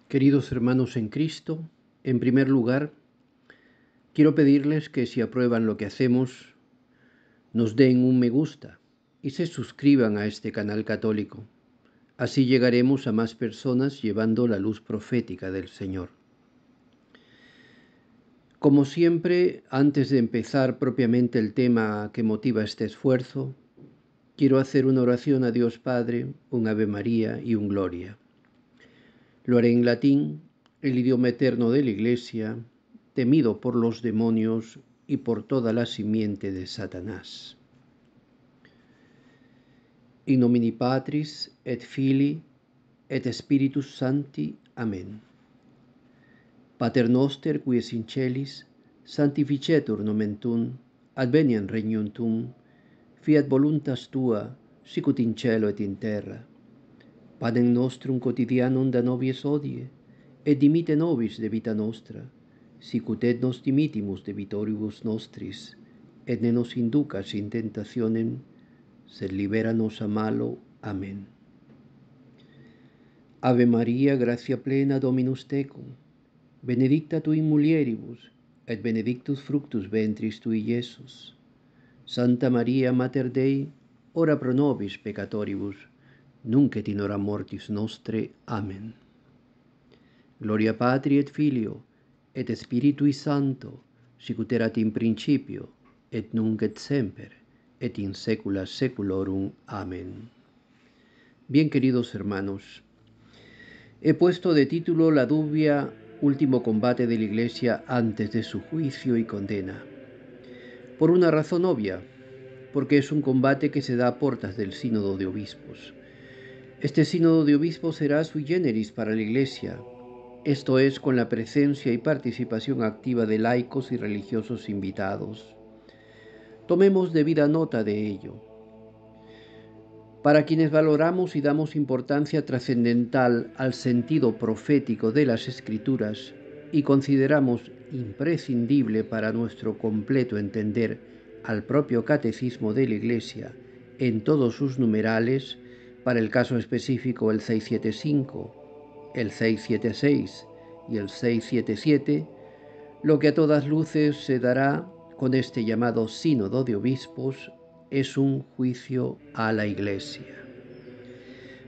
Queridos hermanos en Cristo, en primer lugar, quiero pedirles que si aprueban lo que hacemos, nos den un me gusta y se suscriban a este canal católico. Así llegaremos a más personas llevando la luz profética del Señor. Como siempre, antes de empezar propiamente el tema que motiva este esfuerzo, quiero hacer una oración a Dios Padre, un Ave María y un Gloria. Lo haré en latín, el idioma eterno de la Iglesia, temido por los demonios y por toda la simiente de Satanás. In nomine Patris et Filii et Spiritus Sancti. Amen. Pater noster, qui es in celis, sanctificetur nomen tuum, adveniat regnum tuum, fiat voluntas tua, sicut in cielo et in terra. Panem nostrum quotidianum da nobis hodie, et dimitte nobis debita nostra, sicut et nos dimittimus debitoribus nostris, et ne nos inducas in tentationem, sed libera nos a malo. Amen. Ave Maria, gratia plena, Dominus tecum, benedicta tu in mulieribus, et benedictus fructus ventris tui, Iesus. Santa Maria, Mater Dei, ora pro nobis peccatoribus, nunc et in hora mortis nostre. Amen. Gloria Patri et Filio, et Spiritui Sancto, sicut erat in principio, et nunc et semper, et in saecula saeculorum. Amén. Bien, queridos hermanos, he puesto de título la dubia último combate de la Iglesia antes de su juicio y condena. Por una razón obvia, porque es un combate que se da a puertas del sínodo de obispos. Este sínodo de obispos será sui generis para la Iglesia, esto es, con la presencia y participación activa de laicos y religiosos invitados. Tomemos debida nota de ello. Para quienes valoramos y damos importancia trascendental al sentido profético de las Escrituras y consideramos imprescindible para nuestro completo entender al propio catecismo de la Iglesia en todos sus numerales, para el caso específico el 675, el 676 y el 677, lo que a todas luces se dará con este llamado sínodo de obispos es un juicio a la Iglesia,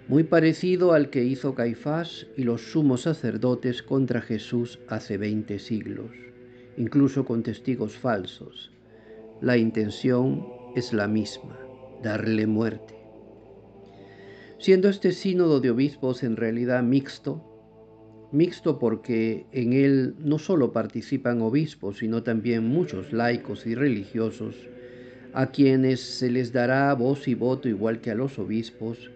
muy parecido al que hizo Caifás y los sumos sacerdotes contra Jesús hace 20 siglos, incluso con testigos falsos. La intención es la misma, darle muerte. Siendo este sínodo de obispos en realidad mixto porque en él no solo participan obispos, sino también muchos laicos y religiosos, a quienes se les dará voz y voto igual que a los obispos,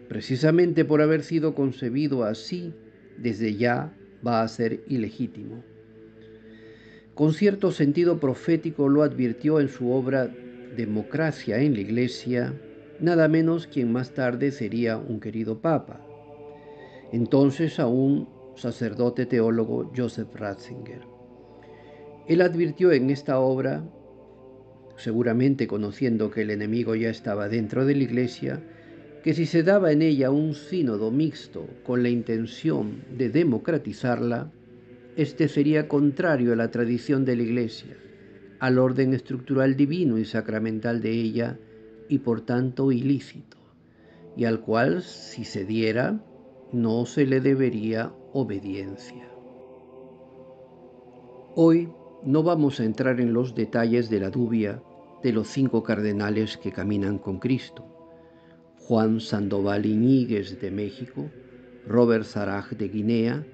precisamente por haber sido concebido así, desde ya va a ser ilegítimo. Con cierto sentido profético lo advirtió en su obra Democracia en la Iglesia, nada menos quien más tarde sería un querido papa, entonces aún sacerdote teólogo Joseph Ratzinger. Él advirtió en esta obra, seguramente conociendo que el enemigo ya estaba dentro de la Iglesia, que si se daba en ella un sínodo mixto con la intención de democratizarla, este sería contrario a la tradición de la Iglesia, al orden estructural divino y sacramental de ella, y por tanto ilícito, y al cual, si se diera, no se le debería obediencia. Hoy no vamos a entrar en los detalles de la dubia de los 5 cardenales que caminan con Cristo: Juan Sandoval Iñiguez de México, Robert Saraj de Guinea,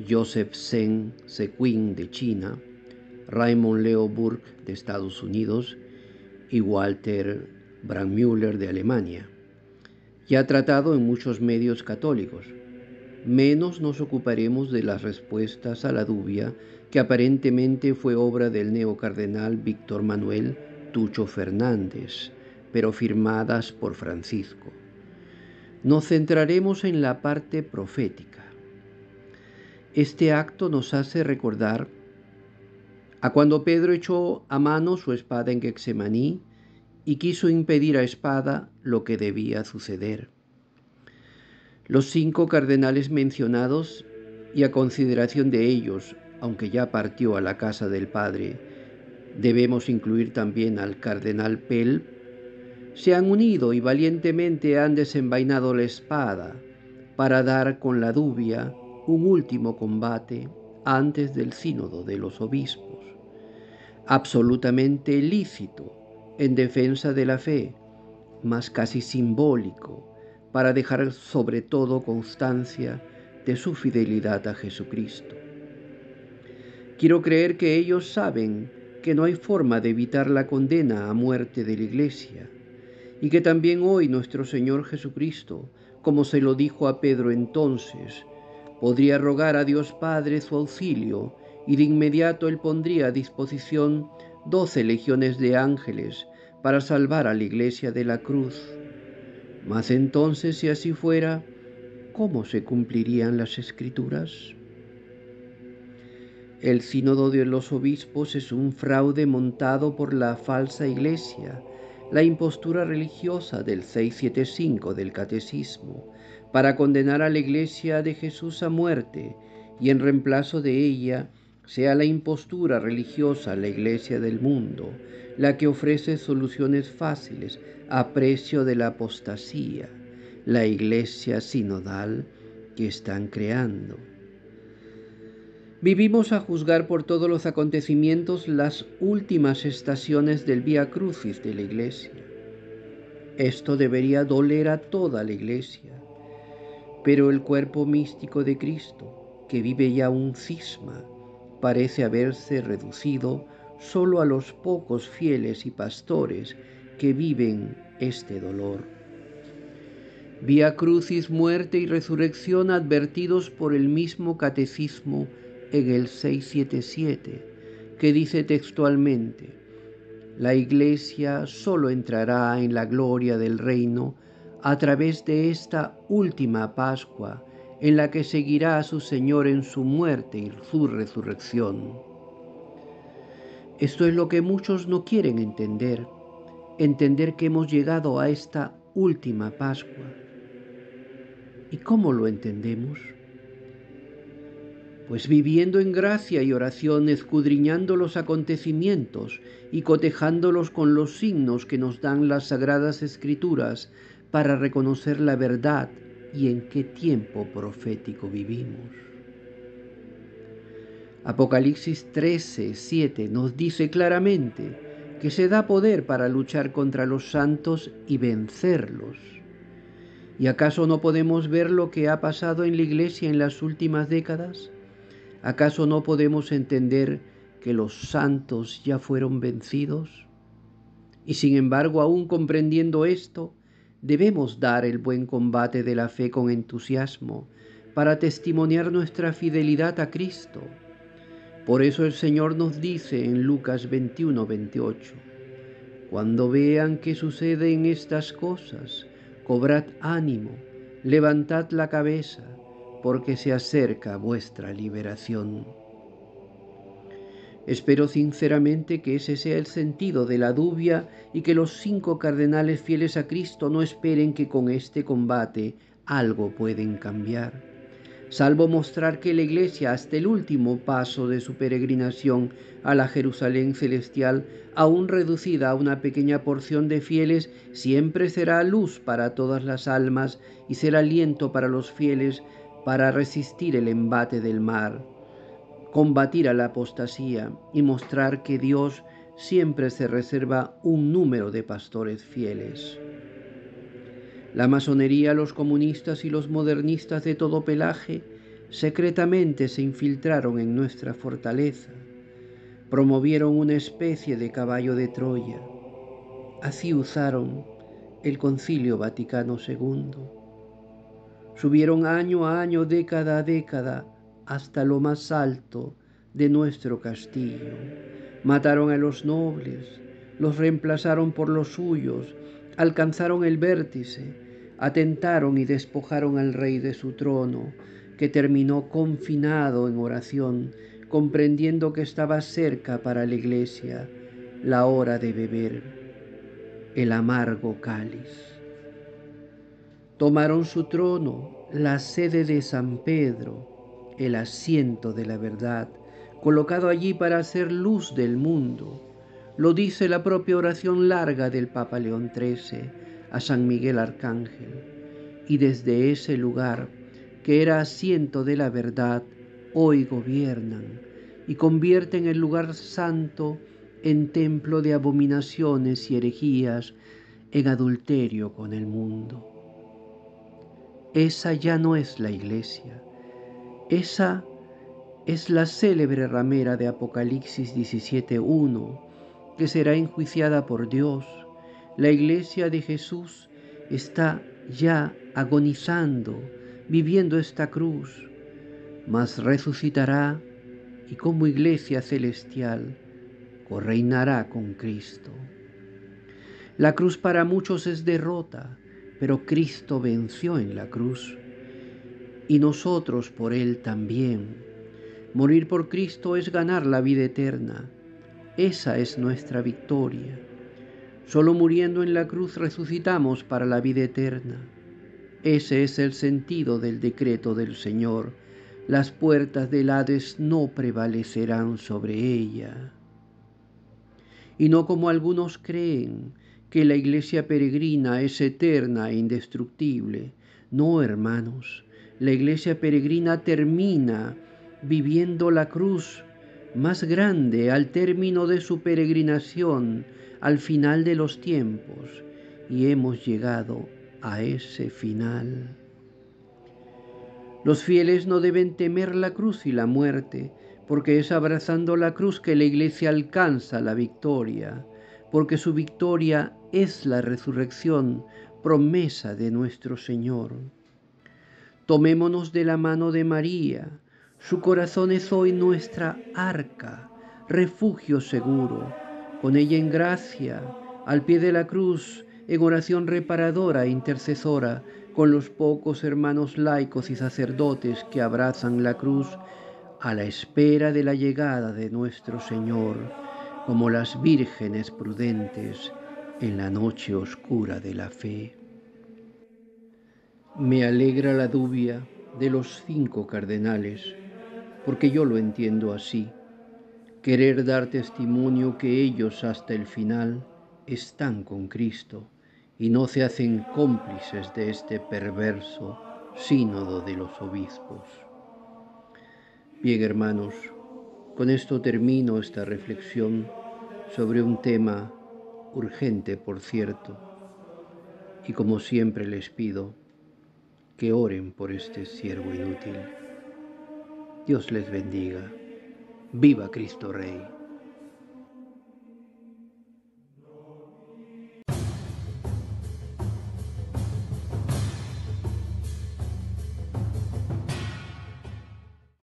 Joseph Zheng Zequin de China, Raymond Leo Burke de Estados Unidos y Walter Brandmüller de Alemania. Ya tratado en muchos medios católicos. Menos nos ocuparemos de las respuestas a la dubia que aparentemente fue obra del neocardenal Víctor Manuel Tucho Fernández, pero firmadas por Francisco. Nos centraremos en la parte profética. Este acto nos hace recordar a cuando Pedro echó a mano su espada en Getsemaní y quiso impedir a espada lo que debía suceder. Los 5 cardenales mencionados y a consideración de ellos, aunque ya partió a la casa del Padre, debemos incluir también al cardenal Pell, se han unido y valientemente han desenvainado la espada para dar con la dubia un último combate antes del sínodo de los obispos, absolutamente lícito en defensa de la fe, mas casi simbólico para dejar sobre todo constancia de su fidelidad a Jesucristo. Quiero creer que ellos saben que no hay forma de evitar la condena a muerte de la Iglesia, y que también hoy nuestro Señor Jesucristo, como se lo dijo a Pedro entonces, podría rogar a Dios Padre su auxilio, y de inmediato Él pondría a disposición 12 legiones de ángeles para salvar a la Iglesia de la cruz. Mas entonces, si así fuera, ¿cómo se cumplirían las Escrituras? El sínodo de los obispos es un fraude montado por la falsa iglesia, la impostura religiosa del 675 del Catecismo, para condenar a la iglesia de Jesús a muerte, y en reemplazo de ella sea la impostura religiosa, la iglesia del mundo, la que ofrece soluciones fáciles a precio de la apostasía, la iglesia sinodal que están creando. Vivimos a juzgar por todos los acontecimientos las últimas estaciones del Vía Crucis de la Iglesia. Esto debería doler a toda la Iglesia, pero el cuerpo místico de Cristo, que vive ya un cisma, parece haberse reducido solo a los pocos fieles y pastores que viven este dolor. Vía Crucis, muerte y resurrección advertidos por el mismo Catecismo en el 677, que dice textualmente: la Iglesia solo entrará en la gloria del reino a través de esta última Pascua, en la que seguirá a su Señor en su muerte y su resurrección. Esto es lo que muchos no quieren entender que hemos llegado a esta última Pascua. ¿Y cómo lo entendemos? Pues viviendo en gracia y oración, escudriñando los acontecimientos y cotejándolos con los signos que nos dan las Sagradas Escrituras para reconocer la verdad y en qué tiempo profético vivimos. Apocalipsis 13:7 nos dice claramente que se da poder para luchar contra los santos y vencerlos. ¿Y acaso no podemos ver lo que ha pasado en la Iglesia en las últimas décadas? ¿Acaso no podemos entender que los santos ya fueron vencidos? Y sin embargo, aún comprendiendo esto, debemos dar el buen combate de la fe con entusiasmo para testimoniar nuestra fidelidad a Cristo. Por eso el Señor nos dice en Lucas 21:28, cuando vean que suceden estas cosas, cobrad ánimo, levantad la cabeza, porque se acerca vuestra liberación. Espero sinceramente que ese sea el sentido de la dubia y que los 5 cardenales fieles a Cristo no esperen que con este combate algo pueden cambiar, salvo mostrar que la Iglesia, hasta el último paso de su peregrinación a la Jerusalén celestial, aún reducida a una pequeña porción de fieles, siempre será luz para todas las almas y será aliento para los fieles para resistir el embate del mar, combatir a la apostasía y mostrar que Dios siempre se reserva un número de pastores fieles. La masonería, los comunistas y los modernistas de todo pelaje secretamente se infiltraron en nuestra fortaleza, promovieron una especie de caballo de Troya. Así usaron el Concilio Vaticano II. Subieron año a año, década a década, hasta lo más alto de nuestro castillo. Mataron a los nobles, los reemplazaron por los suyos, alcanzaron el vértice, atentaron y despojaron al rey de su trono, que terminó confinado en oración, comprendiendo que estaba cerca para la Iglesia la hora de beber el amargo cáliz. Tomaron su trono, la sede de San Pedro, el asiento de la verdad, colocado allí para hacer luz del mundo. Lo dice la propia oración larga del Papa León XIII a San Miguel Arcángel. Y desde ese lugar, que era asiento de la verdad, hoy gobiernan y convierten el lugar santo en templo de abominaciones y herejías, en adulterio con el mundo. Esa ya no es la iglesia, esa es la célebre ramera de Apocalipsis 17:1, que será enjuiciada por Dios. La iglesia de Jesús está ya agonizando, viviendo esta cruz, mas resucitará y como iglesia celestial correinará con Cristo. La cruz para muchos es derrota, pero Cristo venció en la cruz y nosotros por Él también. Morir por Cristo es ganar la vida eterna. Esa es nuestra victoria. Solo muriendo en la cruz resucitamos para la vida eterna. Ese es el sentido del decreto del Señor. Las puertas del Hades no prevalecerán sobre ella. Y no como algunos creen, que la iglesia peregrina es eterna e indestructible. No, hermanos, la iglesia peregrina termina viviendo la cruz más grande al término de su peregrinación, al final de los tiempos, y hemos llegado a ese final. Los fieles no deben temer la cruz y la muerte, porque es abrazando la cruz que la iglesia alcanza la victoria, porque su victoria es la resurrección, promesa de nuestro Señor. Tomémonos de la mano de María. Su corazón es hoy nuestra arca, refugio seguro. Con ella en gracia, al pie de la cruz, en oración reparadora e intercesora, con los pocos hermanos laicos y sacerdotes que abrazan la cruz a la espera de la llegada de nuestro Señor, como las vírgenes prudentes en la noche oscura de la fe. Me alegra la dubia de los 5 cardenales, porque yo lo entiendo así: querer dar testimonio que ellos hasta el final están con Cristo y no se hacen cómplices de este perverso sínodo de los obispos. Bien, hermanos, con esto termino esta reflexión sobre un tema urgente, por cierto, y como siempre les pido que oren por este siervo inútil. Dios les bendiga. ¡Viva Cristo Rey!